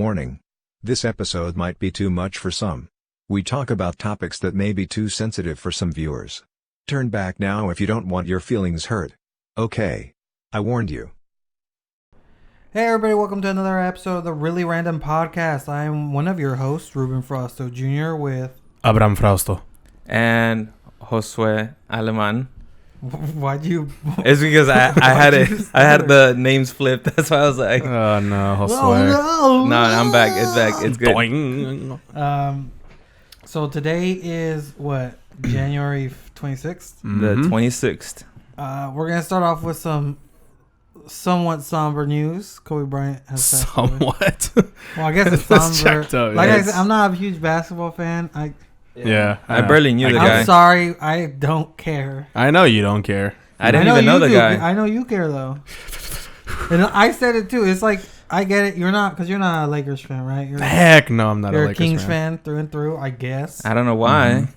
Warning. This episode might be too much for some. We talk about topics that may be too sensitive for some viewers. Turn back now if you don't want your feelings hurt. Okay. I warned you. Hey everybody, welcome to another episode of the Really Random Podcast. I am one of your hosts, Ruben Frausto Jr. with... Abraham Frausto. And Josue Aleman. Why'd you... It's because I had the names flipped. That's why I was like... Oh no, Josue. Oh, No, I'm back. It's back. It's good. Doing. So today is, what, January 26th? The 26th. We're going to start off with some somewhat somber news. Kobe Bryant has passed away. Somewhat. Well, I guess it's That's somber. checked out, Like yeah. I said, I'm not a huge basketball fan. Yeah. I barely knew the guy. I'm sorry. I don't care. I know you don't care. I didn't even know the guy. I know you care, though. And I said it, too. It's like, I get it. You're not, because you're not a Lakers fan, right? Heck no, I'm not You're a a Lakers Kings fan through and through, I guess. I don't know why.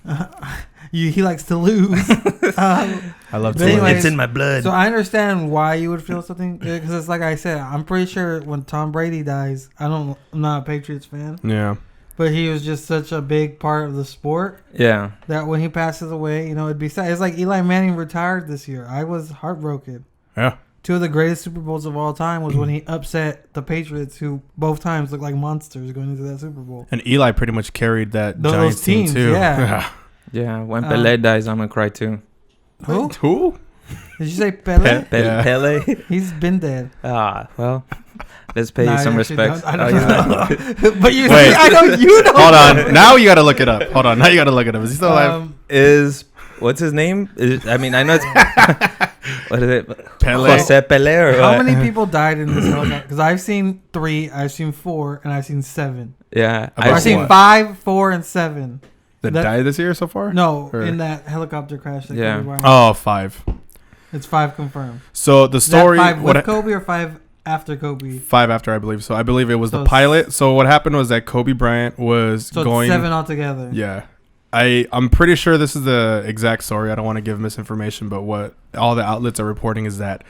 He likes to lose. I love to anyways, lose. It's in my blood. So I understand why you would feel something, because it's like I said, I'm pretty sure when Tom Brady dies, I'm not a Patriots fan, Yeah. but he was just such a big part of the sport Yeah. that when he passes away, it'd be sad. It's like Eli Manning retired this year. I was heartbroken. Yeah. Two of the greatest Super Bowls of all time was when he upset the Patriots, who both times looked like monsters going into that Super Bowl. And Eli pretty much carried that Those Giants team teams, too. yeah. Yeah. When Pele dies, I'm going to cry too. Who? Who? Did you say Pele? Yeah. Pele? He's been dead. Well, let's pay Nah, you some I actually respect. don't- I don't know. But you Wait. I know you don't. Hold on. Now you gotta look it up. Hold on. Now you gotta look it up. Is he still alive? What's his name? I know it's... What is it? Pele. Jose Pele or How what? many people died in this helicopter? Because I've seen 3, I've seen 4, and I've seen 7. Yeah. About I've seen what? 5, 4, and 7. That that- died this year so far? No, Or- in that helicopter crash. That Yeah. Kobe Bryant. Oh, 5. It's 5 confirmed. So the Is story. that 5 what with Kobe or 5 after Kobe? 5 after, I believe. So I believe it was So the pilot. So what happened was that Kobe Bryant was So going. it's 7 altogether. Yeah. I'm pretty sure this is the exact story. I don't want to give misinformation, but what all the outlets are reporting is that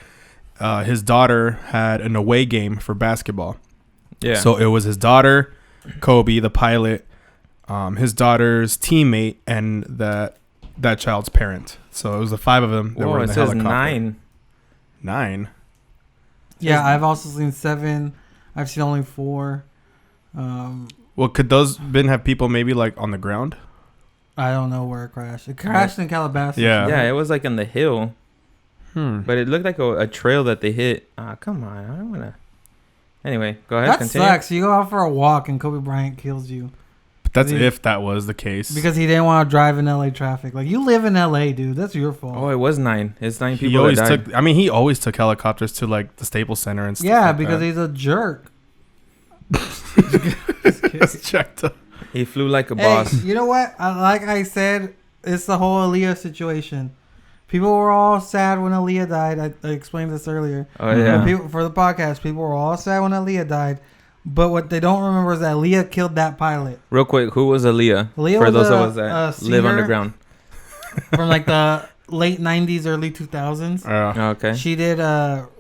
his daughter had an away game for basketball. Yeah. So it was his daughter, Kobe, the pilot, his daughter's teammate, and that child's parent. So it was the 5 of them that Whoa, were in it the says helicopter. 9. 9? Yeah, I've also seen 7. I've seen only 4. Well, could those been have people maybe like on the ground? I don't know where it crashed. It crashed in Calabasas. Yeah. Yeah, it was like on the hill. Hmm. But it looked like a trail that they hit. Come on. I don't want to. Anyway, go ahead. That Continue. sucks. You go out for a walk and Kobe Bryant kills you. But that's Yeah. if that was the case. Because he didn't want to drive in LA traffic. Like, you live in LA, dude. That's your fault. Oh, it was 9. It's 9 he people always that died. took. I mean, he always took helicopters to like the Staples Center and stuff. yeah, like because that. he's a jerk. That's checked up. He flew like a Hey, boss. you know what? Like I said, it's the whole Aaliyah situation. People were all sad when Aaliyah died. I explained this earlier. Oh, yeah. For the podcast, people were all sad when Aaliyah died. But what they don't remember is that Aaliyah killed that pilot. Real quick, who was Aaliyah? Aaliyah For was those a- of us that a live singer. underground. From like the late 90s, early 2000s. Oh, okay. She did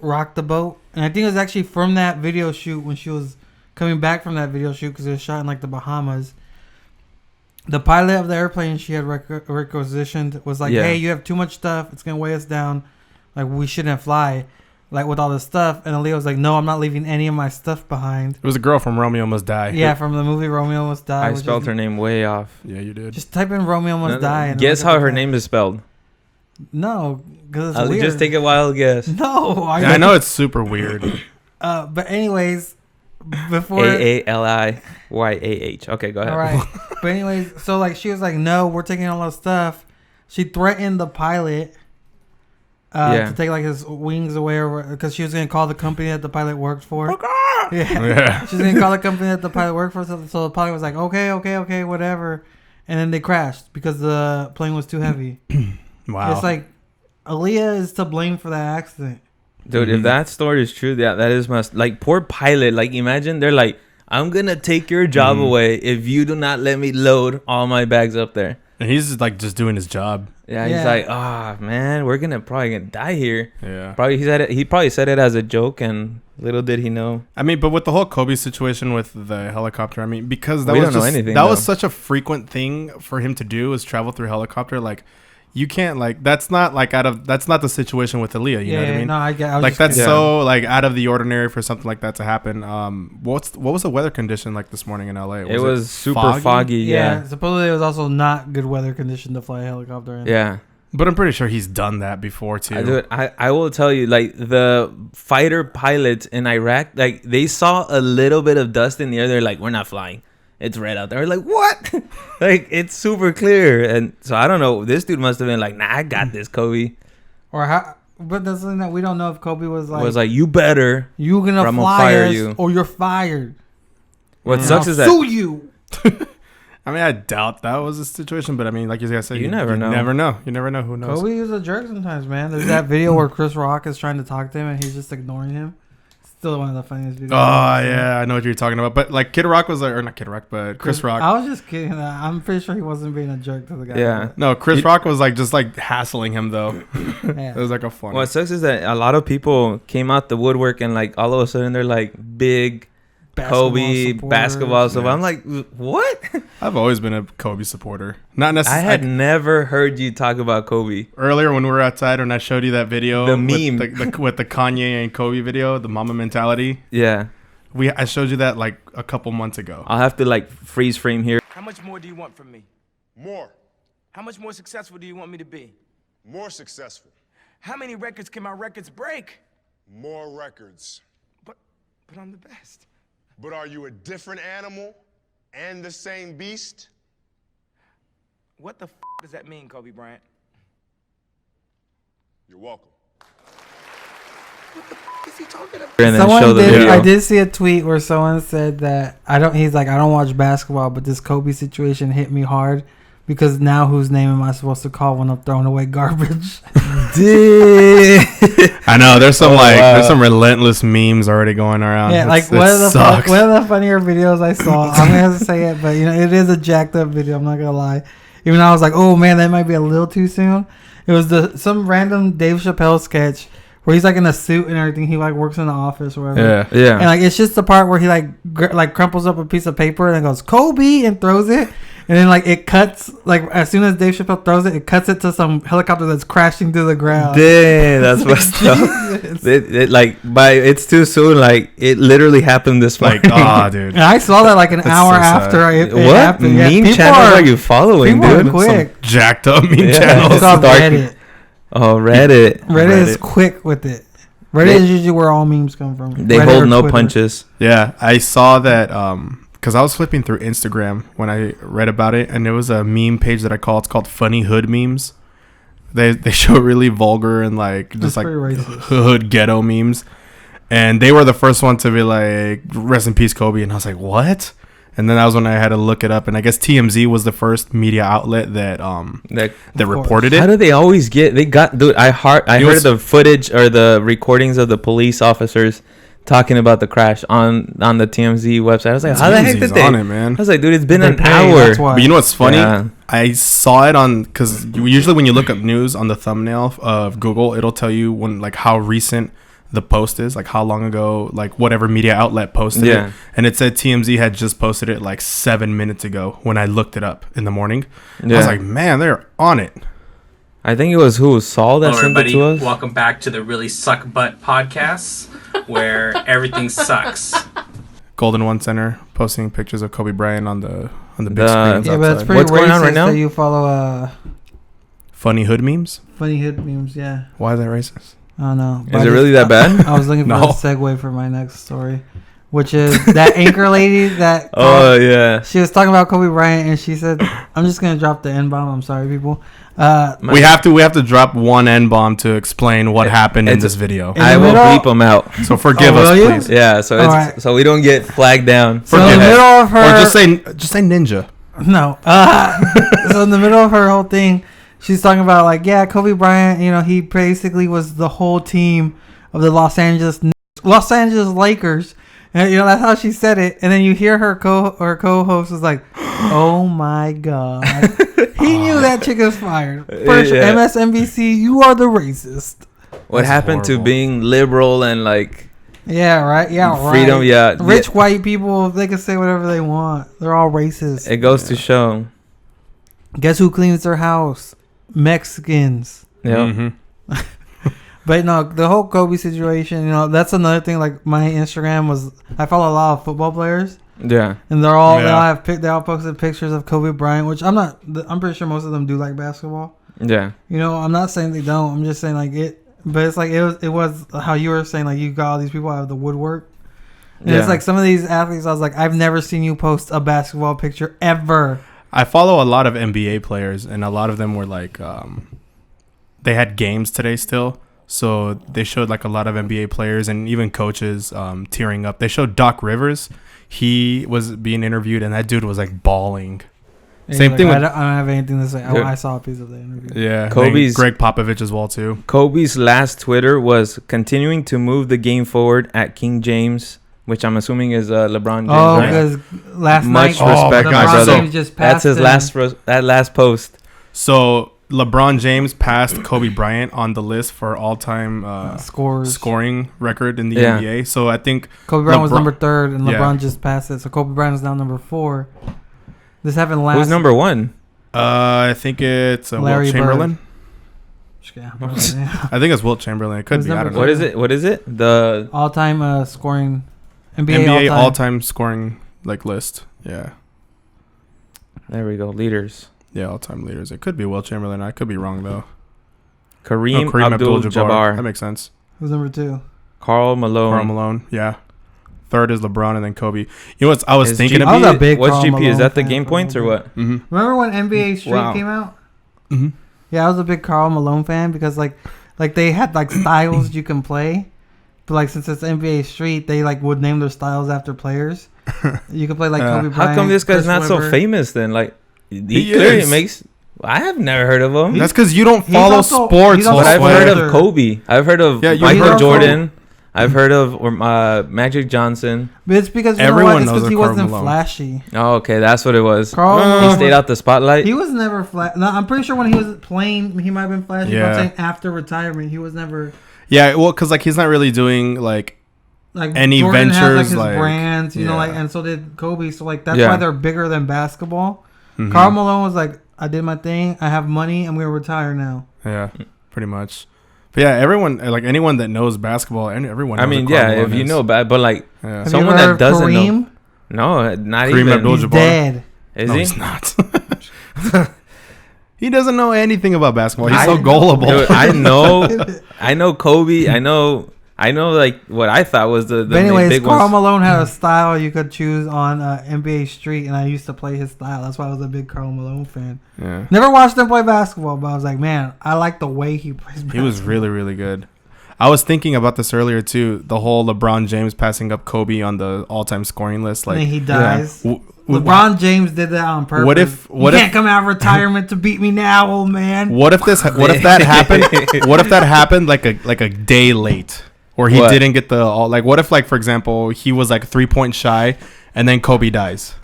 Rock the Boat. And I think it was actually from that video shoot when she was coming back from that video shoot because it was shot in like the Bahamas. The pilot of the airplane she had requisitioned was like, Yeah. hey, you have too much stuff. It's going to weigh us down. Like, we shouldn't fly like with all this stuff. And Aaliyah was like, no, I'm not leaving any of my stuff behind. It was a girl from Romeo Must Die. Yeah, from the movie Romeo Must Die. I which spelled is- her name way off. Yeah, you did. Just type in Romeo Must Die. And Guess look up how the her title. name is spelled. No, because it's I'll weird. just take a wild guess. No, I know it's super weird. But anyways, before AALIYAH. Okay, go ahead. all right. But anyways, so like she was like, no, we're taking all that stuff. She threatened the pilot to take like his wings away, because she was gonna call the company that the pilot worked for. Yeah. She was gonna call the company that the pilot worked for. So the pilot was like, okay, whatever. And then they crashed because the plane was too heavy. Wow. It's like Aaliyah is to blame for that accident. Dude, if that story is true, that is must. Like, poor pilot. Like, imagine they're like, I'm going to take your job away if you do not let me load all my bags up there. And he's like just doing his job. Yeah, he's like, man, we're probably gonna die here. Yeah. Probably he probably said it as a joke, and little did he know. I mean, but with the whole Kobe situation with the helicopter, I mean, because We don't know anything, that was though. such a frequent thing for him to do, is travel through helicopter. Like, you can't, like, that's not the situation with Aaliyah. You know what I mean? No, I get. I was Like, just that's kidding. so like out of the ordinary for something like that to happen. What was the weather condition like this morning in LA? It was super foggy. Yeah, supposedly it was also not good weather condition to fly a helicopter in. Yeah. But I'm pretty sure he's done that before too. I will tell you, like, the fighter pilots in Iraq, like, they saw a little bit of dust in the air. They're like, we're not flying. It's red out there. We're like, what? Like, it's super clear. And so I don't know. This dude must have been like, nah, I got this, Kobe. Or how? But that's something that we don't know if Kobe was like, you better. you gonna or I'm gonna fly fire us you. or you're fired. What And sucks I'll is that sue you. I mean, I doubt that was the situation, but I mean, like you guys said, You never know. Never know. You never know. Who knows? Kobe is a jerk sometimes, man. There's that video where Chris Rock is trying to talk to him and he's just ignoring him. Still one of the funniest videos. Oh yeah, I know what you're talking about. But like Kid Rock was like, or not Kid Rock, but Chris Rock. I was just kidding. I'm pretty sure he wasn't being a jerk to the guy. Yeah. No, Chris Rock was like just like hassling him though. Yeah. It was like a fun. What sucks is that a lot of people came out the woodwork and, like, all of a sudden they're like big Kobe supporters. basketball stuff. Yeah. I'm like, what? I've always been a Kobe supporter. Not I necessarily. had never heard you talk about Kobe. Earlier when we were outside and I showed you that video, The with meme. with the Kanye and Kobe video, the Mama mentality. Yeah. I showed you that like a couple months ago. I'll have to, like, freeze frame here. How much more do you want from me? More. How much more successful do you want me to be? More successful. How many records can my records break? More records. But I'm the best. But are you a different animal and the same beast? What the does that mean, Kobe Bryant? You're welcome. What is he talking about? And then Someone show the did. video. I did see a tweet where someone said that he's like, I don't watch basketball, but this Kobe situation hit me hard because now whose name am I supposed to call when I'm throwing away garbage? I know there's some wow. there's some relentless memes already going around. Yeah, like one of the funnier videos I saw. I'm gonna have to say it, but it is a jacked up video. I'm not gonna lie. Even though I was like, oh man, that might be a little too soon. It was some random Dave Chappelle sketch where he's like in a suit and everything. He like works in the office or whatever. Yeah. And like it's just the part where he like crumples up a piece of paper and then goes Kobe and throws it. And then, like, it cuts, like, as soon as Dave Chappelle throws it, it cuts it to some helicopter that's crashing to the ground. Damn, that's messed up. It's too soon. Like, it literally happened this morning. Like, dude. And I saw that, like, an hour so sad. after it What happened. Yeah, meme people channels are you following, people are dude? quick. Some jacked up meme Yeah. channels. It's called Dark. Reddit. Oh, Reddit. Reddit is quick with it. Reddit is usually where all memes come from. They Reddit hold or no Twitter. punches. Yeah, I saw that because I was flipping through Instagram when I read about it, and there was a meme page that it's called Funny Hood Memes. They show really vulgar and like just That's like pretty racist. hood ghetto memes, and they were the first one to be like rest in peace Kobe, and I was like what? And then that was when I had to look it up, and I guess TMZ was the first media outlet that reported How it. do they always get? They got, dude. I heard the footage or the recordings of the police officers talking about the crash on the TMZ website. I was like, how the heck did TMZ's they? on it, man. I was like, dude, it's been They an pay, hour. that's why. But you know what's funny? Yeah. I saw it on because usually when you look up news on the thumbnail of Google, it'll tell you when like how recent the post is, like how long ago, like whatever media outlet posted it. And it said TMZ had just posted it like 7 minutes ago when I looked it up in the morning. Yeah. I was like, man, they're on it. I think it was Saul that Hello, sent it everybody. to us. Welcome back to the Really Suck Butt podcast, where everything sucks. Golden One Center posting pictures of Kobe Bryant on the big The- screens Yeah, but it's outside. pretty What's going on racist right now? that you follow Funny hood memes. funny hood memes. Yeah, Why is that racist? I don't know. Is it really that bad? I was looking for No. a segue for my next story, which is that anchor lady that. Oh yeah. She was talking about Kobe Bryant, and she said, "I'm just gonna drop the N-bomb. I'm sorry, people." We have to drop one N-bomb to explain what happened in it's- this video. In I the will middle- bleep them out. So forgive Oh, us, will you? please. Yeah, so Alright. so we don't get flagged down. So in the middle of her, Or just say ninja. no. So in the middle of her whole thing, she's talking about like, yeah, Kobe Bryant. He basically was the whole team of the Los Angeles Lakers. And that's how she said it. And then you hear her co-host was like, Oh my god. He knew that chick was fired. First, MSNBC, you are the racist. What happened to being liberal and like Yeah, right. Yeah, freedom? right. Yeah, Rich white people, they can say whatever they want. They're all racist. It goes to show. Guess who cleans their house? Mexicans. Yeah. Mm-hmm. But no, the whole Kobe situation, that's another thing. Like my Instagram was, I follow a lot of football players, Yeah. and they all posted pictures of Kobe Bryant, which I'm pretty sure most of them do like basketball. Yeah. I'm not saying they don't. I'm just saying like it, but it's like it was how you were saying, like you got all these people out of the woodwork. And it's like some of these athletes, I was like, I've never seen you post a basketball picture ever. I follow a lot of NBA players, and a lot of them were like, they had games today still. So they showed like a lot of NBA players and even coaches tearing up. They showed Doc Rivers. He was being interviewed, and that dude was like bawling. And Same thing I with... don't have anything to say. Good. I saw a piece of the interview. Yeah. Kobe's... Greg Popovich as well, too. Kobe's last Twitter was continuing to move the game forward at King James, which I'm assuming is LeBron James. Oh, right? because last Much night, respect, my my LeBron brother. James just That's passed his him. last post. So LeBron James passed Kobe Bryant on the list for all-time Scores. scoring record in the Yeah. NBA. So I think Kobe Bryant was LeBron- number 3rd, and Yeah. LeBron just passed it. So Kobe Bryant is now number 4. This happened last. Who's number 1? I think it's Larry Wilt Chamberlain. Yeah. I think it's Wilt Chamberlain. It could Who's be. I number don't know. What is it? The All-time scoring. NBA, NBA all-time. all-time scoring like list. Yeah. There we go. Leaders. Yeah, all-time leaders. It could be Wilt Chamberlain. I could be wrong though. Kareem, Kareem Abdul-Jabbar. That makes sense. Who's number 2? Karl Malone. Karl Malone. Yeah. 3rd is LeBron, and then Kobe. You know what I was Is thinking GP, about? I was a big what's Karl GP? Is Malone that the fan game for points a or little what? Mm-hmm. Remember when NBA Street Wow. came out? Mm-hmm. Yeah, I was a big Karl Malone fan because like they had like styles you can play, but like since it's NBA Street, they like would name their styles after players. You could play like Kobe Bryant. How come this guy's Chris not Webber. so famous then? Like he He clearly is. makes. I have never heard of him. That's because you don't he's follow also- sports. he's also But I've Josue. heard Webber. of Kobe. I've heard of Yeah, you Michael heard of Jordan. I've heard of Magic Johnson. But it's because Everyone it's knows because he of Karl wasn't Malone. flashy. Oh, okay, that's what it was. Karl He Malone stayed out the spotlight. He was never flat. No, I'm pretty sure when he was playing, he might have been flashy. But Yeah. I'm saying after retirement, he was never Yeah, well, because like he's not really doing like like Any Jordan has, like ventures, his like- brands, you know, yeah. like, and so did Kobe. So like that's Yeah. why they're bigger than basketball. Mhm. Karl Malone was like, I did my thing. I have money. I'm gonna retire now. Yeah, pretty much. But yeah, everyone like anyone that knows basketball, and everyone. I Knows mean, who Karl yeah, Malone if you is. know, but like Yeah. Have Someone you ever that heard of doesn't know- Kareem? no, not Kareem even. Abdul- He's Jabbar. dead. Is no, he? he's not. He doesn't know anything about basketball. He's I- so gullible. Dude, I know Kobe. I know like what I thought was the But anyways, big Karl ones. Malone had a style you could choose on NBA Street, and I used to play his style. That's why I was a big Karl Malone fan. Yeah, Never watched him play basketball, but I was like, man, I like the way he plays basketball. he was really, really good. I was thinking about this earlier too. The whole LeBron James passing up Kobe on the all-time scoring list. And Like, then he dies. w- LeBron James did that on purpose. What you if- can't come out of retirement to beat me now, old man. What if that happened? What if that happened like a day late, or he What? didn't get the all? Like, what if, like, for example, he was like 3 points shy, and then Kobe dies,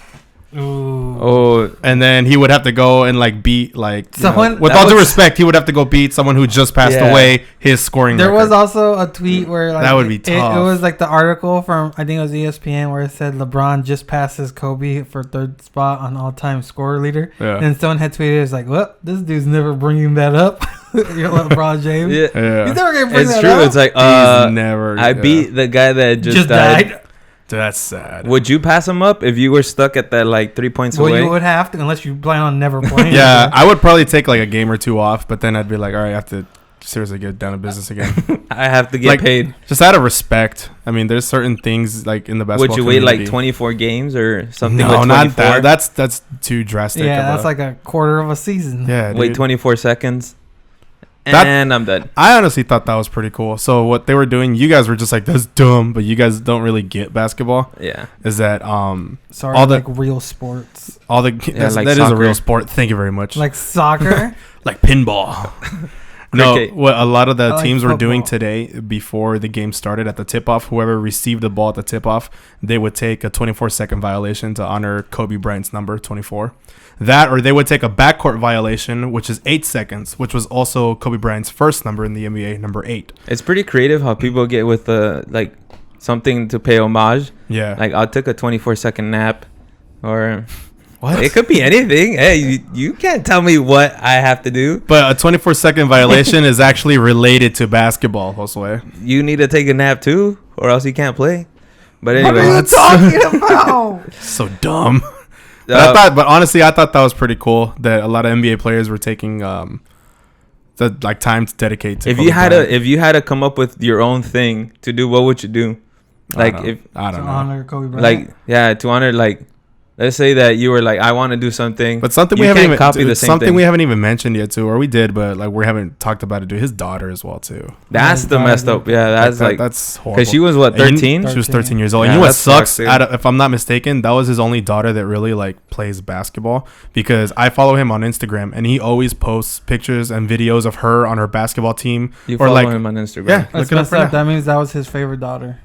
Ooh. Oh, and then he would have to go and like beat like Someone- with that all due was- respect, he would have to go beat someone who just passed Yeah. away his scoring. There was record. also a tweet where like That would be It tough. was like the article from I think it was ESPN where it said LeBron just passes Kobe for 3rd spot on all-time scorer leader, Yeah. and someone had tweeted it's like, "Well, this dude's never bringing that up." You're LeBron James. yeah. Yeah. He's never gonna bring It's that true. up. It's like He's never. I beat the guy that just died. That's sad. Would you pass him up if you were stuck at that like 3 points Well, away? you would have to unless you plan on never playing. Yeah, again. I would probably take like a game or two off, but then I'd be like, all right, I have to seriously get down to business again. I have to get Like, paid. Just out of respect. I mean, there's certain things like in the basketball. Would you wait like community. 24 games or something? No, like 24? not that. That's too drastic. Yeah, of that's like a quarter of a season. yeah. Wait Dude. 24 seconds. That- And I'm done. I honestly thought that was pretty cool. So what they were doing, you guys were just like, that's dumb, but you guys don't really get basketball. Yeah. Is that Sorry, all the- like real sports, all the that is like a soccer. real sport. Thank you very much. like soccer. like pinball. No, Cricket. what a lot of the I like teams were doing football. today before the game started at the tip-off, whoever received the ball at the tip-off, they would take a 24-second violation to honor Kobe Bryant's number, 24. That, or they would take a backcourt violation, which is 8 seconds, which was also Kobe Bryant's first number in the NBA, number 8. It's pretty creative how people get with like something to pay homage. Yeah. Like I took a 24-second nap, or What? it could be anything. Hey, you can't tell me what I have to do. But a 24-second violation is actually related to basketball, Josue. You need to take a nap too, or else you can't play. But What anyway, are you talking about? So dumb. But honestly, I thought that was pretty cool that a lot of NBA players were taking the like time to dedicate to. if Kobe you had Bryant. if you had to come up with your own thing to do, what would you do? Like I To don't know. honor Kobe Bryant. like yeah, to honor, like, let's say that you were like, I want to do something, But something you we haven't can't even copy the same something thing. we haven't even mentioned yet too, or we did, but like we haven't talked about it. Dude, his daughter as well too. That's the messed up. Yeah, that's like that's horrible. because she was what, And 13? She was 13 years old. Yeah, and you know what that sucks, sucks? dude. If I'm not mistaken, that was his only daughter that really like plays basketball, because I follow him on Instagram and he always posts pictures and videos of her on her basketball team. You or follow like, him on Instagram. yeah, That's look it up messed right up. now. That means that was his favorite daughter.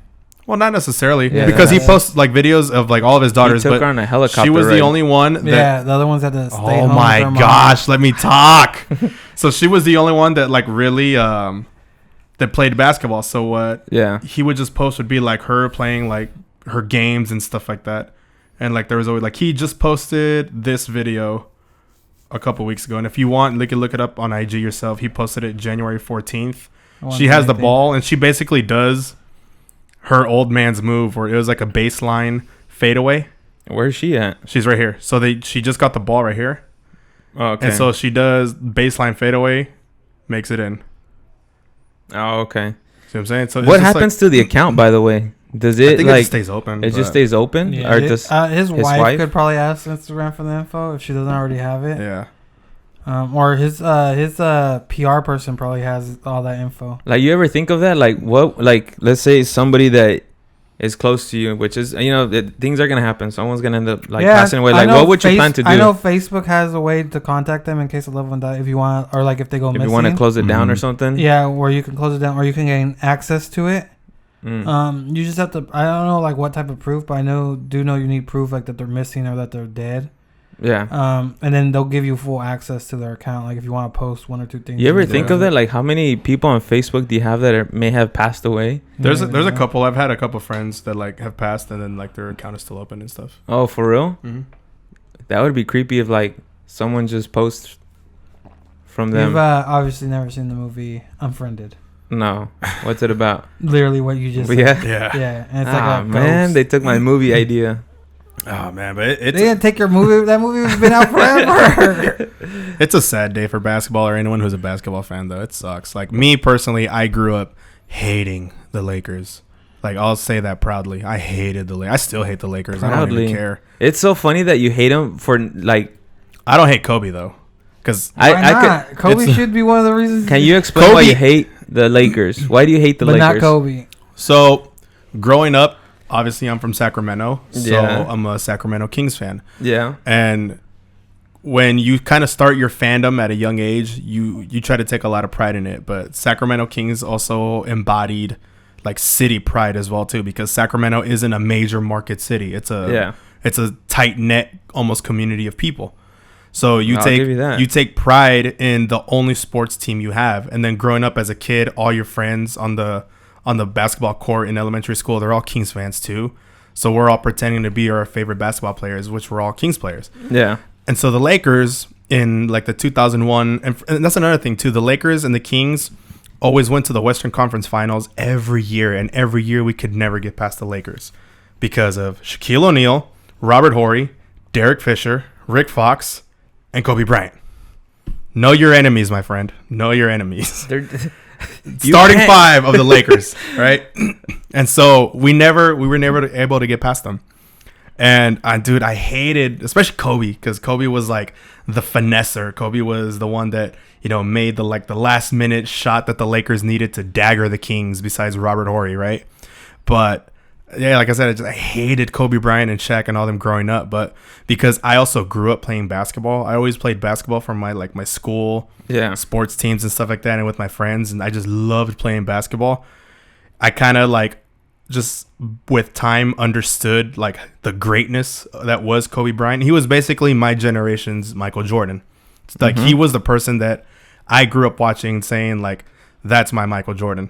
Well, not necessarily, Yeah, because he yeah. posts like videos of like all of his He daughters, took but her on a helicopter she was ride. the only one that. Yeah, the other ones had to stay home. Oh with my their mom. gosh, let me talk. So she was the only one that like really that played basketball. So what Yeah. he would just post would be like her playing like her games and stuff like that. And like there was always like he just posted this video a couple weeks ago. And if you want, you can look it up on IG yourself. He posted it January 14th. She has the ball and she basically does her old man's move where it was like a baseline fadeaway. Where's she at? She's right here. So she just got the ball right here. Oh, okay. And so she does baseline fadeaway, makes it in. Oh, okay. See what I'm saying? So it's What just happens to the account, by the way? Does Like, I it think it like just stays open. it just but- stays open, Yeah, or just his wife wife? could probably ask Instagram for the info if she doesn't already have it. Yeah. Or his PR person probably has all that info. like, you ever think of that? Like, what? Like, let's say somebody that is close to you, which is, things are gonna happen. Someone's gonna end up like passing away. I Like, know what would you plan to do? I know Facebook has a way to contact them in case a loved one dies. If you want, or like if they go if missing. you want to close it down or Mhm. something. Yeah, or you can close it down, or you can gain access to it. Mm. You just have to. I don't know like what type of proof, but I know you need proof like that they're missing or that they're dead. Yeah. And then they'll give you full access to their account. Like if you want to post one or two things. You ever can do think of that? Like, how many people on Facebook do you have that may have passed away? There's a Yeah. couple. I've had a couple friends that like have passed and then like their account is still open and stuff. Oh, for real? Mm-hmm. That would be creepy if like someone just posts from them. You've obviously never seen the movie Unfriended. No. What's it about? Literally what you just said. Yeah. Yeah. Yeah, and it's Ah, like a man, ghost. they took my movie idea. Oh man, but They didn't take your movie. That movie's been out forever. it's a sad day for basketball or anyone who's a basketball fan though. It sucks. Like me personally, I grew up hating the Lakers. Like I'll say that proudly. I hated the Lakers. I still hate the Lakers. I don't Proudly. even care. It's so funny that you hate them for like. I don't hate Kobe though, because Why I not? could. Kobe it's- should be one of the reasons. Can you explain why Kobe- you hate the Lakers? Why do you hate the but Lakers? not Kobe. so growing up, obviously I'm from Sacramento, so Yeah. I'm a Sacramento Kings fan. Yeah. And when you kind of start your fandom at a young age, you try to take a lot of pride in it. But Sacramento Kings also embodied like city pride as well too, because Sacramento isn't a major market city. It's a tight knit almost community of people. So you I'll take give you that. you take pride in the only sports team you have, and then growing up as a kid, all your friends on the basketball court in elementary school, they're all Kings fans too. So we're all pretending to be our favorite basketball players, which we're all Kings players. Yeah. And so the Lakers in like the 2001, and that's another thing too. The Lakers and the Kings always went to the Western Conference Finals every year, and every year we could never get past the Lakers because of Shaquille O'Neal, Robert Horry, Derek Fisher, Rick Fox, and Kobe Bryant. Know your enemies, my friend. Know your enemies. They're Starting can't- five of the Lakers, right? And so we were never able to get past them. And dude, I hated, especially Kobe, because Kobe was like the finesser. Kobe was the one that made the last minute shot that the Lakers needed to dagger the Kings, besides Robert Horry, right? But Yeah, like I said, I hated Kobe Bryant and Shaq and all them growing up. But because I also grew up playing basketball, I always played basketball from my school sports teams and stuff like that, and with my friends, and I just loved playing basketball. I kind of like just with time understood like the greatness that was Kobe Bryant. He was basically my generation's Michael Jordan. It's like he was the person that I grew up watching, saying like, that's my Michael Jordan.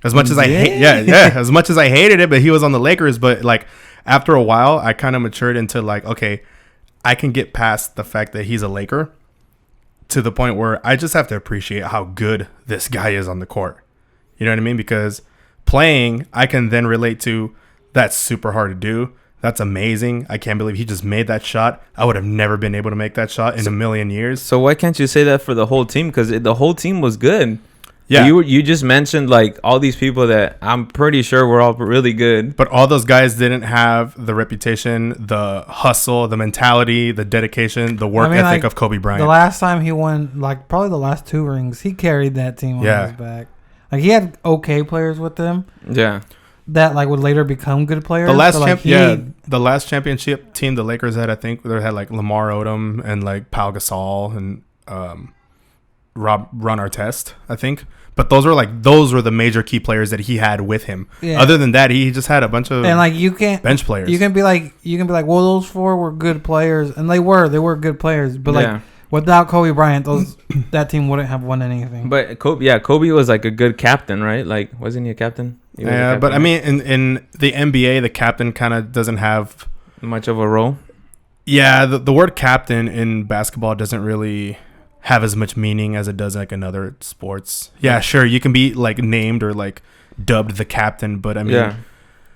As much as I as much as I hated it, but he was on the Lakers. But like after a while, I kind of matured into like, okay, I can get past the fact that he's a Laker to the point where I just have to appreciate how good this guy is on the court. You know what I mean? Because playing, I can then relate to, that's super hard to do. That's amazing. I can't believe he just made that shot. I would have never been able to make that shot in a million years. So why can't you say that for the whole team? Because the whole team was good. Yeah, you just mentioned like all these people that I'm pretty sure were all really good. But all those guys didn't have the reputation, the hustle, the mentality, the dedication, the work ethic of Kobe Bryant. The last time he won, like probably the last 2 rings, he carried that team on his back. Like he had okay players with him. Yeah. That like would later become good players. The last championship team the Lakers had, I think they had like Lamar Odom and like Pau Gasol and Ron Artest, I think. But those were the major key players that he had with him. Yeah. Other than that, he just had a bunch of bench players. You can be like, well, those 4 were good players, and they were good players. But like without Kobe Bryant, that team wouldn't have won anything. But Kobe was like a good captain, right? Like, wasn't he a captain? Yeah, but I mean, in the NBA, the captain kind of doesn't have much of a role. Yeah, the word captain in basketball doesn't really have as much meaning as it does like in other sports. Yeah, sure, you can be like named or like dubbed the captain, but I mean,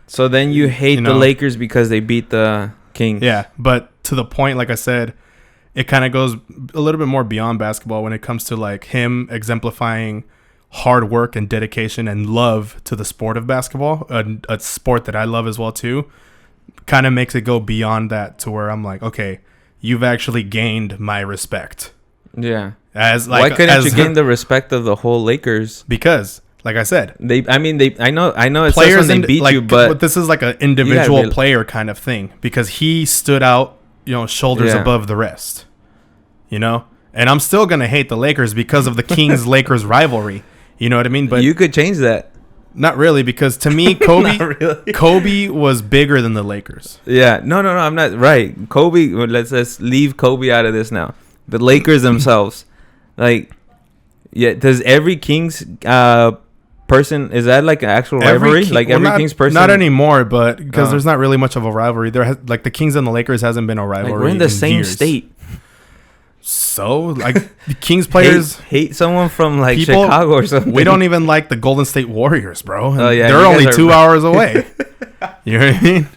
so then you hate the Lakers because they beat the Kings. Yeah, but to the point, like I said, it kind of goes a little bit more beyond basketball when it comes to like him exemplifying hard work and dedication and love to the sport of basketball, a sport that I love as well too. Kind of makes it go beyond that to where I'm like, okay, you've actually gained my respect. Yeah. Why couldn't you gain the respect of the whole Lakers? Because, like I said, I know it says when they beat you, but this is like an individual player kind of thing because he stood out, shoulders above the rest, and I'm still gonna hate the Lakers because of the Kings Lakers rivalry. You know what I mean? But you could change that. Not really, because to me, Kobe was bigger than the Lakers. Yeah, no, I'm not right. Kobe. Let's leave Kobe out of this now. The Lakers themselves, like, does every Kings person, is that like an actual rivalry? Kings person? Not anymore, but because there's not really much of a rivalry. Like the Kings and the Lakers hasn't been a rivalry. Like we're in the same state. So, like, the Kings players hate someone from like Chicago or something. We don't even like the Golden State Warriors, bro. Oh yeah, they're only 2 hours away. You know what I mean?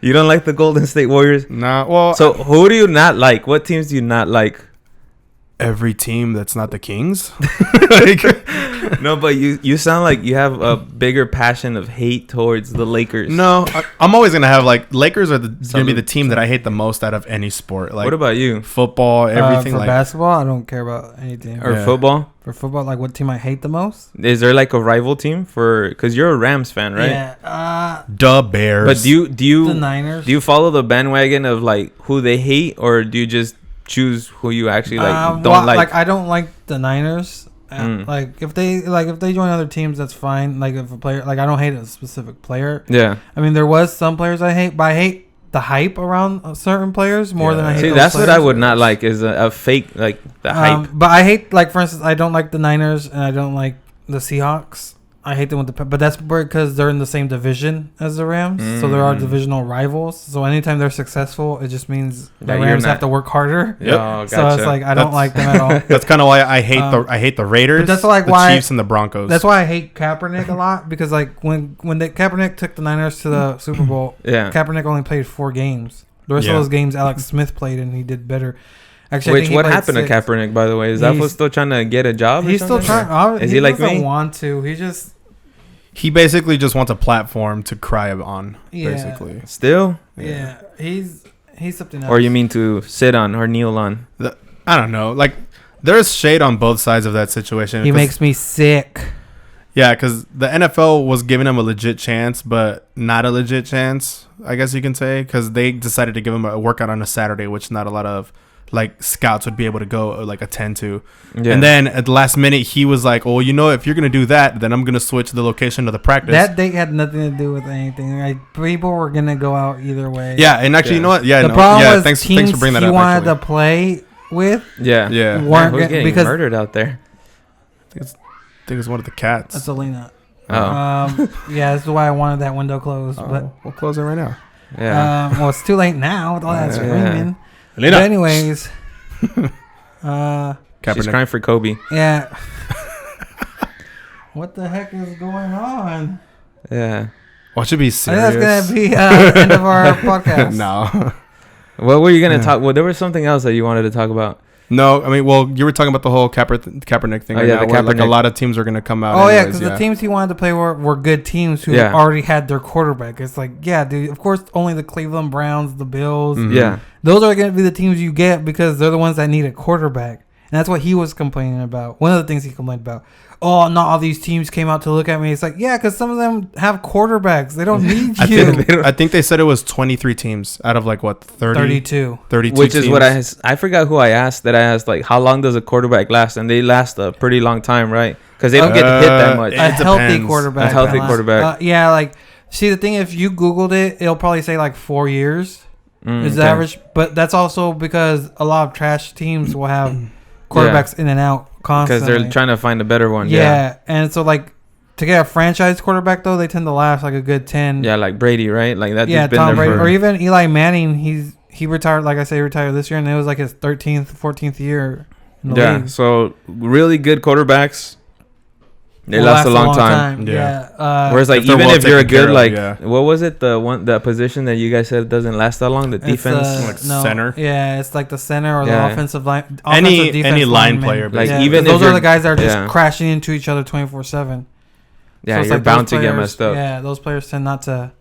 You don't like the Golden State Warriors? Nah. Well, so who do you not like? What teams do you not like? Every team that's not the Kings. No, but you sound like you have a bigger passion of hate towards the Lakers. No, I'm always gonna have like Lakers are gonna be the team that I hate the most out of any sport. Like, what about you? Football, everything. For like basketball, I don't care about anything. Or football. For football, like what team I hate the most? Is there like a rival team because you're a Rams fan, right? Yeah. The Bears. But do you the Niners? Do you follow the bandwagon of like who they hate, or do you just choose who you actually like don't like? Like I don't like the Niners. Like if they join other teams, that's fine. Like if a player, like I don't hate a specific player. Yeah. I mean, there was some players I hate, but I hate the hype around certain players more than I hate. See, that's what I would not like is a fake like the hype. But I hate, like, for instance, I don't like the Niners and I don't like the Seahawks. I hate them but that's because they're in the same division as the Rams, so there are divisional rivals. So anytime they're successful, it just means the Rams have to work harder. Yep. Oh, gotcha. So it's like I don't like them at all. That's kind of why I hate the Raiders. But that's like the Chiefs and the Broncos. That's why I hate Kaepernick a lot, because like when Kaepernick took the Niners to the Super Bowl, Kaepernick only played 4 games. The rest of those games, Alex Smith played and he did better. Actually, what happened to Kaepernick, by the way? Is that fool still trying to get a job? He's still trying. Is he like me? He doesn't want to. He basically just wants a platform to cry on, basically. Still? Yeah. He's something else. Or you mean to sit on or kneel on? I don't know. Like, there's shade on both sides of that situation. He makes me sick. Yeah, because the NFL was giving him a legit chance, but not a legit chance, I guess you can say, because they decided to give him a workout on a Saturday, which not a lot of like scouts would be able to go like attend to. Yeah. And then at the last minute, he was like, "Oh, you know, if you're gonna do that, then I'm gonna switch the location of the practice." That date had nothing to do with anything. Like people were gonna go out either way. Yeah, and actually, you know what? Yeah, the problem was thanks teams for bringing that he up. wanted Actually. to play with. Yeah. Man, who's getting murdered out there? I think it's one of the cats. That's Alina. Oh. Yeah, that's why I wanted that window closed. But we'll close it right now. Yeah. Well, it's too late now with all that screaming. Alina. But anyways, she's crying for Kobe. Yeah. What the heck is going on? Yeah. What should be serious? I think that's gonna be the end of our podcast. No. What were you gonna talk? Well, there was something else that you wanted to talk about. No, I mean, well, you were talking about the whole Kaepernick thing. Oh, yeah, now, like a lot of teams are going to come out. Oh, yeah, because the teams he wanted to play were good teams who already had their quarterback. It's like, yeah, dude, of course, only the Cleveland Browns, the Bills. Mm-hmm. Yeah. Those are going to be the teams you get because they're the ones that need a quarterback. And that's what he was complaining about. One of the things he complained about. Oh, not all these teams came out to look at me. It's like, yeah, because some of them have quarterbacks. They don't need you. I think they said it was 23 teams out of like what 32. 32 which teams. is what I forgot who I asked. That I asked like, how long does a quarterback last? And they last a pretty long time, right? Because they don't get hit that much. A healthy quarterback. A healthy quarterback. Yeah, like see the thing. If you Googled it, it'll probably say like 4 years is the average. But that's also because a lot of trash teams will have quarterbacks in and out constantly because they're trying to find a better one. Yeah, and so like to get a franchise quarterback though, they tend to last like a good 10. Yeah, like Brady, right? Like that. Yeah, been Tom there Brady, or even Eli Manning. He retired. Like I say, retired this year, and it was like his 13th, 14th year in the league. So really good quarterbacks. They last a long time. Yeah. Whereas like even if you're a good what was it, the position that you guys said doesn't last that long, the defense center. Yeah, it's like the center or the offensive line. Any line player, like even those are the guys that are just crashing into each other 24/7. Yeah, so you're like bound to get messed up. Yeah, those players tend not to.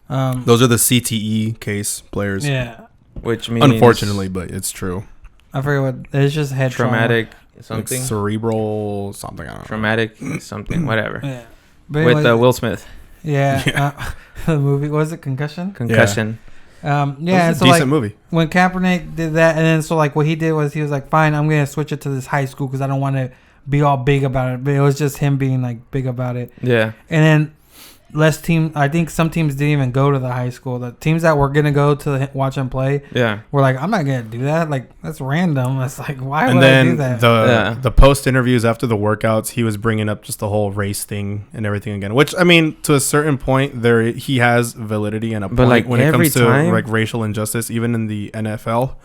Those are the CTE case players. Yeah, which means unfortunately, but it's true. I forget what it's just head traumatic. Trauma. Something like cerebral something, I don't know. Traumatic something, whatever. Yeah, but with Will Smith. Yeah. The movie was it Concussion? Yeah, and so decent like movie. When Kaepernick did that, and then so like what he did was he was like, fine, I'm gonna switch it to this high school because I don't want to be all big about it. But it was just him being like big about it. Yeah, and then I think some teams didn't even go to the high school. The teams that were gonna go to watch him play, were like, I'm not gonna do that. Like that's random. It's like, why would I do that? The post interviews after the workouts, he was bringing up just the whole race thing and everything again. Which I mean, to a certain point, he has validity and a point like when it comes to like racial injustice, even in the NFL.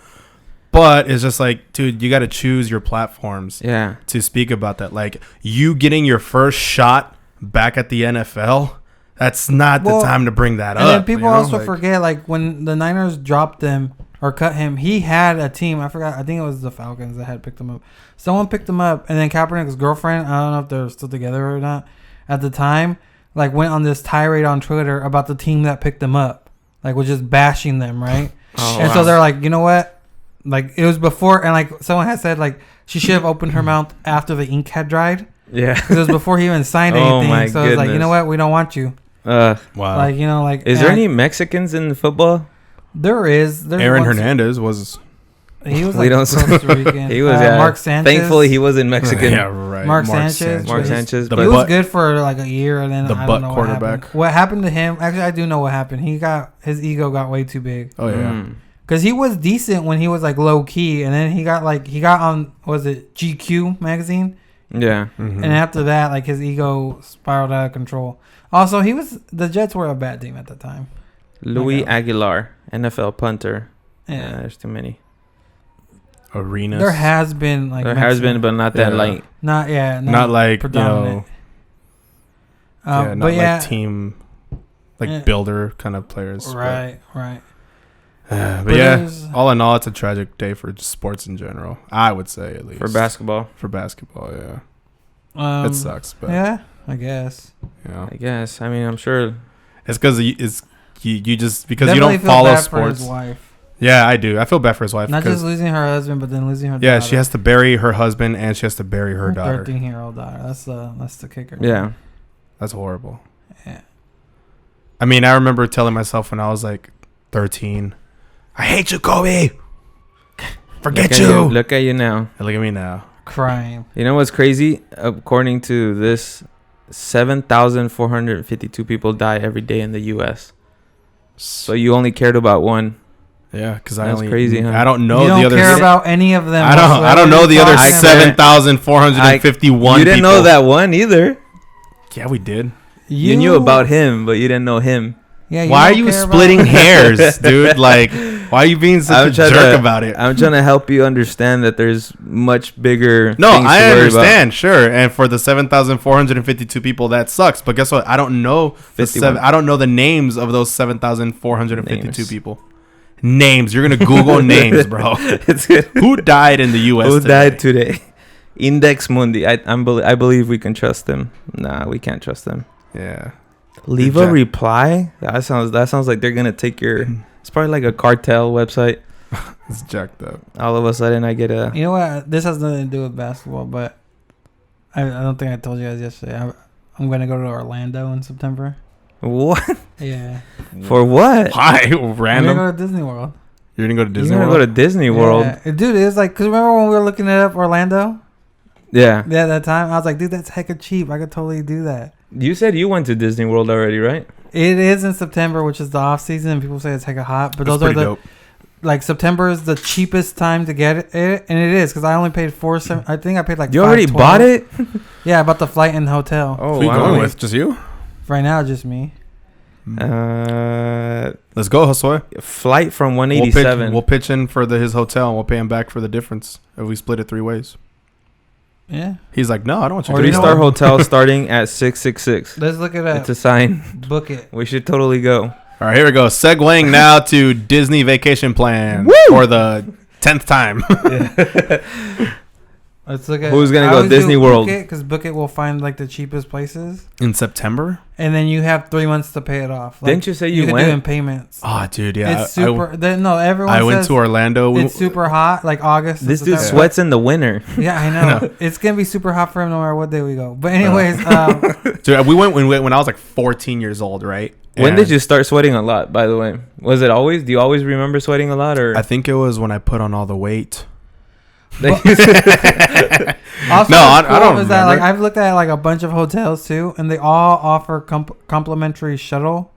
But it's just like, dude, you got to choose your platforms to speak about that. Like you getting your first shot back at the NFL. That's not the time to bring that up. And then people also forget, like, when the Niners dropped him or cut him, he had a team. I forgot. I think it was the Falcons that had picked him up. Someone picked him up, and then Kaepernick's girlfriend, I don't know if they're still together or not, at the time, like, went on this tirade on Twitter about the team that picked him up. Like, was just bashing them, right? So they're like, you know what? Like, it was before, and, like, someone had said, like, she should have opened her mouth after the ink had dried. Yeah. Because it was before he even signed anything. So it's like, you know what? We don't want you. Wow. Like, you know, like, is there any Mexicans in football? There is. Aaron Hernandez was. He was like Costa Rican. He was. Mark Sanchez. Thankfully, he wasn't Mexican. Yeah, right. Mark Sanchez. He was good for like a year, and then I don't know quarterback. What happened to him? Actually, I do know what happened. His ego got way too big. Oh yeah. Because he was decent when he was like low key, and then he got on, was it GQ magazine? Yeah. Mm-hmm. And after that, like his ego spiraled out of control. Also, the Jets were a bad team at the time. Louis Aguilar, NFL punter. Yeah, there's too many. Arenas. There has been like but not that light. Not like predominant. Like team, like builder kind of players. Right. But all in all, it's a tragic day for sports in general. I would say at least for basketball. Yeah. It sucks, but yeah, I guess. Yeah, I mean, I'm sure it's because you just because Definitely you don't follow bad sports. For his wife. Yeah, I do. I feel bad for his wife. Not just losing her husband, but then losing her yeah, daughter. she has to bury her husband and she has to bury her daughter. 13-year-old daughter. That's the kicker. Yeah. That's horrible. Yeah. I mean, I remember telling myself when I was like 13, I hate you, Kobe. Forget you. Look at you now. And look at me now. Crying. You know what's crazy? According to this, 7,452 people die every day in the U.S. So you only cared about one. Yeah, because That's crazy, huh? I don't know You don't the other. care about any of them. I don't know the other Talking about- 7,451. You didn't people. know that one either. Yeah, we did. You knew about him, but you didn't know him. Yeah. Why are don't you care splitting about- hairs, dude? Like, why are you being such a jerk about it? I'm trying to help you understand that there's much bigger. No, things I to worry understand, sure. And for the 7,452 people, that sucks. But guess what? I don't know I don't know the names of those 7,452 Names. people. Names. You're gonna Google names, bro. It's good. Who died in the U.S. Who today? died today? Index Mundi. I believe we can trust them. Nah, we can't trust them. Yeah. Leave a reply. That sounds like they're gonna take your. It's probably like a cartel website. It's jacked up. All of a sudden, I get a. You know what? This has nothing to do with basketball, but I don't think I told you guys yesterday. I'm going to go to Orlando in September. What? Yeah. For what? Why? I'm going Random? to go to Disney World. You're going to go to Disney You're gonna World? go to Disney World. Yeah. Dude, it was like, because remember when we were looking it up, Orlando? Yeah. Yeah, that time. I was like, dude, that's hecka cheap. I could totally do that. You said you went to Disney World already, right? It is in September, which is the off season, and people say it's hecka hot. But It's those are pretty the dope. like September is the cheapest time to get it, and it is because I only paid I think I paid like. You already bought it? Yeah, I bought the flight and hotel. Oh, Who you wow. going with? Just you? Right now, just me. Let's go, Josue. Flight from 187. We'll pitch in for his hotel and we'll pay him back for the difference if we split it 3 ways. Yeah. He's like, no, I don't want you Or to you know 3-star what? hotel starting at 666. Let's look at that. It's a sign. Book it. We should totally go. All right, here we go. Segueing now to Disney vacation plans for the 10th time. Let's look at Who's gonna go? Disney World. Because Book It will find like the cheapest places, In September? and then you have 3 months to pay it off. Like, Didn't you say you can went? do in payments? Oh, dude, yeah. It's super. No, everyone. I went says to Orlando. It's super hot, like August. and This dude September. sweats in the winter. Yeah, I know. It's gonna be super hot for him no matter what day we go. But anyways, Dude, we went when I was like 14 years old, right? When And did you start sweating a lot, by the way? Was it always? Do you always remember sweating a lot? Or I think it was when I put on all the weight. also, No, I cool don't is that, like, remember. I've looked at like a bunch of hotels too, and they all offer complimentary shuttle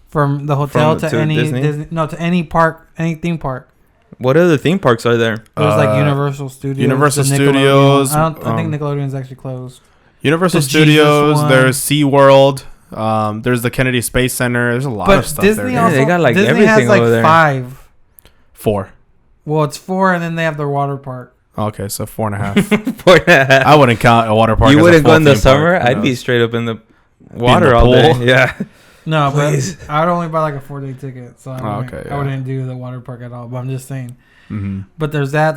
from the hotel From- to to any Disney? to any park, any theme park. what other theme parks are there? There's like Universal Studios. Universal the Nickelodeon. Studios, I think Nickelodeon's actually closed. Universal The Jesus Studios. one. There's SeaWorld. There's the Kennedy Space Center. There's a lot But of stuff Disney there. Yeah, also they got, like, Disney everything has like over there. 5. 4. Well, it's 4, and then they have their water park. Okay, so 4.5. I wouldn't count a water park. You as a wouldn't go full in the theme park, summer? you I'd know. be straight up in the water the all day. pool? Yeah. No, Please. but I would only buy like a 4-day ticket, so okay, I wouldn't do the water park at all. But I'm just saying. Mm-hmm. But there's that.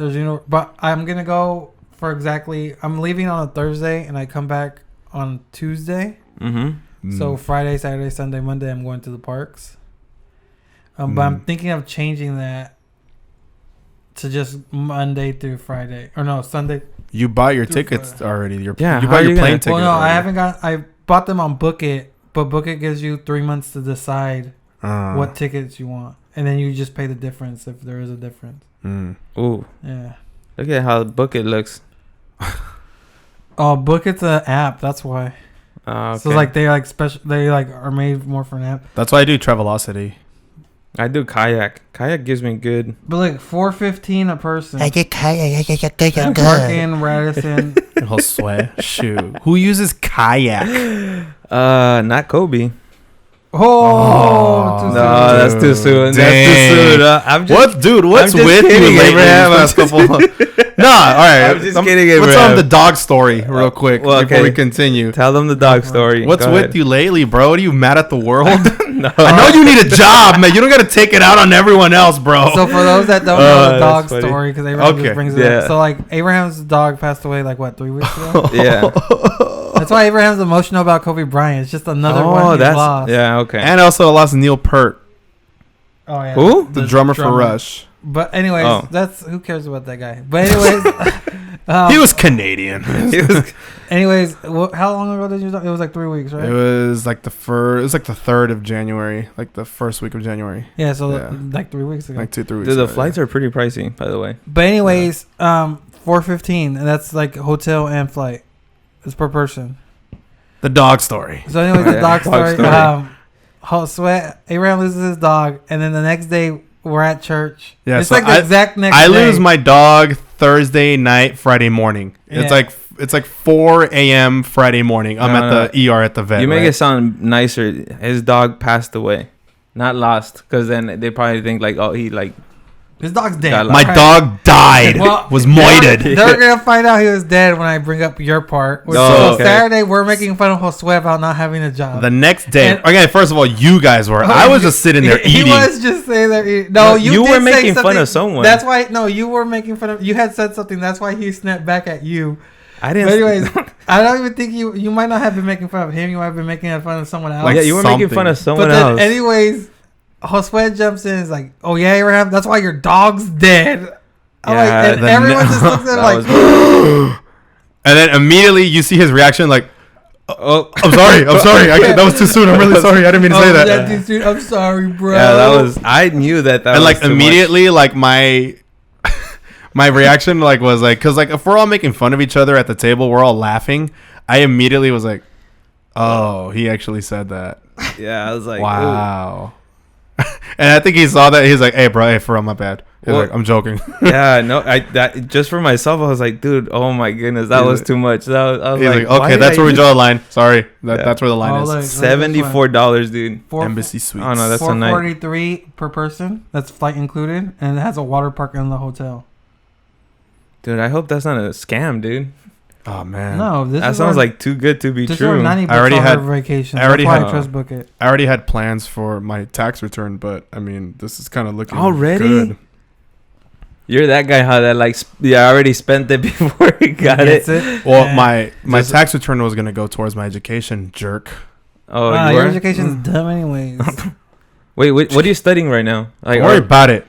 But I'm gonna go for exactly. I'm leaving on a Thursday, and I come back on Tuesday. Mm-hmm. So Friday, Saturday, Sunday, Monday, I'm going to the parks. But I'm thinking of changing that to just Monday through Friday, or no, Sunday. You bought your Through tickets Friday. already. Yeah, You how bought are your you plane gonna- ticket. Well, no, I already. haven't got. I bought them on Book It, but Book It gives you 3 months to decide what tickets you want, and then you just pay the difference if there is a difference. Ooh, Yeah. look at how Book It looks. Oh, Book It's an app. That's why. Okay. So like they like special. They like are made more for an app. That's why I do Travelocity. I do kayak. Kayak gives me good. But like $4.15 a person. I get kayak. Parking Radisson. Josue, shoot. Who uses kayak? Not Kobe. Oh, too No, soon. No, that's too soon. Dang. That's too soon. I'm just, What, dude? What's I'm just with kidding, you, Abraham. Abraham? Nah, all right. I'm just kidding, What's Abraham. on the dog story, real quick, well, before okay. we continue? Tell them the dog story. What's Go with ahead. you lately, bro? Are you mad at the world? No. I know you need a job, man. You don't got to take it out on everyone else, bro. So for those that don't know the that's dog funny. story, because Abraham Okay. just brings it Yeah. up. So like Abraham's dog passed away like what 3 weeks ago. Yeah. That's why Abraham's emotional about Kobe Bryant. It's just another one he that's lost. yeah. Okay. And also lost Neil Peart, Oh yeah. Who? the drummer for Rush. But anyways, Oh. that's who cares about that guy. But anyways, He was Canadian. anyways, how long ago did you talk? It was like 3 weeks, right? It was like the 3rd of January, like the first week of January. Yeah, so Yeah. like 3 weeks ago. Like 2-3 weeks. Dude, the ago, flights are pretty pricey, by the way. But anyways, $415, and that's like hotel and flight. It's per person. The dog story. So anyways, the Yeah, dog dog story. story. Josue, Abraham loses his dog, and then the next day we're at church. Yeah, it's so like the exact next I day. lose my dog Thursday night, Friday morning. Yeah. It's like 4 a.m. Friday morning. I'm at the ER at the vet. You make right? it sound nicer. His dog passed away, not lost, because then they probably think like, oh, he like. His dog's dead. Got My Right. dog died. Well, was moited. They're gonna find out he was dead when I bring up your part. Oh, So okay. Saturday we're making fun of Josue about not having a job. The next day, And- again, first of all, you guys were. I was just sitting there He eating. was just sitting there eating. No, you You did were say making fun something. of someone. That's why. No, you were making fun of. You had said something. That's why he snapped back at you. I But didn't. anyways, I don't even think you might not have been making fun of him. You might have been making fun of someone else. Like yeah, you were making something. fun of someone But then, else. anyways, Josue jumps in and is like, "Oh yeah, Abraham, that's why your dog's dead." I'm Yeah, like, and the everyone ne- just looks at him That like, was- And then immediately you see his reaction, like, oh, I'm sorry. That was too soon. I'm really sorry. I didn't mean to say "Oh, that. dude, I'm sorry, bro." yeah, that was. I knew that. And was like too much. immediately, like my reaction like was like, because like if we're all making fun of each other at the table, we're all laughing. I immediately was like, oh, he actually said that. Yeah, I was like, Wow. And I think he saw that. He's like, hey, bro, hey, for real, my bad. He's Well- like, I'm joking. ooh. Yeah, no, that just for myself, I was like, dude, oh my goodness, that He's was like- too much. I was He's like, like, why okay, did that's I where we use draw the line. Sorry. Yeah. That's where the line Oh, is. look. $74, dude. Embassy Suites. Oh, no, that's a night. $443 per person. That's flight included, and it has a water park in the hotel. Dude, I hope that's not a scam, dude. Oh, man. No, this That is sounds our, like too good to be this is our true. 90 I already bucks had- on our vacation. I already That's why had- I trust book it. I already had plans for my tax return, but I mean, this is kind of looking Already? good. You're that guy, how that like, I already spent it before he got Gets it. Well, Yeah. my Just- tax return was gonna go towards my education, jerk. Oh, Wow, you your were? education's dumb anyways. Wait, what are you studying right now? Like, Don't worry about it,